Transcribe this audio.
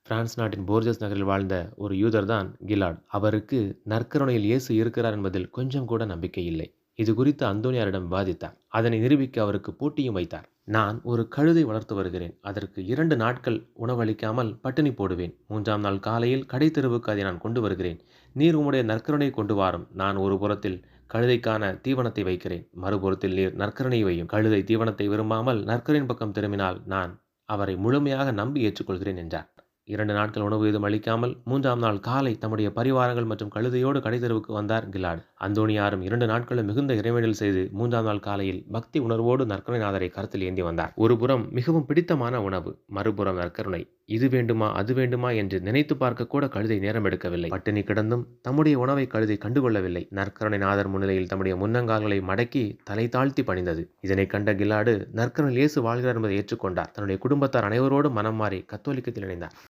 France நாட்டின் போர்ஜஸ் நகரில் வாழ்ந்த ஒரு யூதர் தான் கிலார்ட். அவருக்கு நற்கருணையில் இயேசு இருக்கிறார் என்பதில் கொஞ்சம் கூட நம்பிக்கை இல்லை. இது குறித்து அந்தோனியாரிடம் விவாதித்தார். அதனை நிரூபிக்க அவருக்கு போட்டியும் வைத்தார். நான் ஒரு கழுதை வளர்த்து வருகிறேன். அதற்கு 2 நாட்கள் உணவளிக்காமல் பட்டினி போடுவேன். 3ஆம் நாள் காலையில் கடைத்தெருவுக்கு அதை நான் கொண்டு வருகிறேன். நீர் உம்முடைய நற்கருணை கொண்டு வாரும். நான் ஒரு புறத்தில் கழுதைக்கான தீவனத்தை வைக்கிறேன். மறுபுறத்தில் நீர் நற்கருணை வையும். கழுதை தீவனத்தை விரும்பாமல் நற்கருணையின் பக்கம் திரும்பினால் நான் அவரை முழுமையாக நம்பி ஏற்றுக்கொள்கிறேன் என்றார். 2 நாட்கள் உணவு ஏதும் அளிக்காமல் 3ஆம் நாள் காலை தம்முடைய பரிவாரங்கள் மற்றும் கழுதையோடு கடைத்தெருவுக்கு வந்தார் கிலார்ட். அந்தோனியாரும் 2 நாட்களும் மிகுந்த இறைவேண்டல் செய்து 3ஆம் நாள் காலையில் பக்தி உணர்வோடு நற்கருணைநாதரை கரத்தில் ஏந்தி வந்தார். ஒருபுறம் மிகவும் பிடித்தமான உணவு, மறுபுறம் நற்கருணை. இது வேண்டுமா அது வேண்டுமா என்று நினைத்து பார்க்க கூட கழுதை நேரம் எடுக்கவில்லை. பட்டினி கிடந்தும் தம்முடைய உணவை கழுதை கண்டுகொள்ளவில்லை. நற்கருணைநாதர் முன்னிலையில் தம்முடைய முன்னங்கால்களை மடக்கி தலை தாழ்த்தி பணிந்தது. இதனை கண்ட கிலாடு நற்கருணையில் இயேசு வாழ்கிறார் என்பதை ஏற்றுக்கொண்டார். தன்னுடைய குடும்பத்தார் அனைவரோடும் மனம் மாறி கத்தோலிக்கத்தில் இணைந்தார்.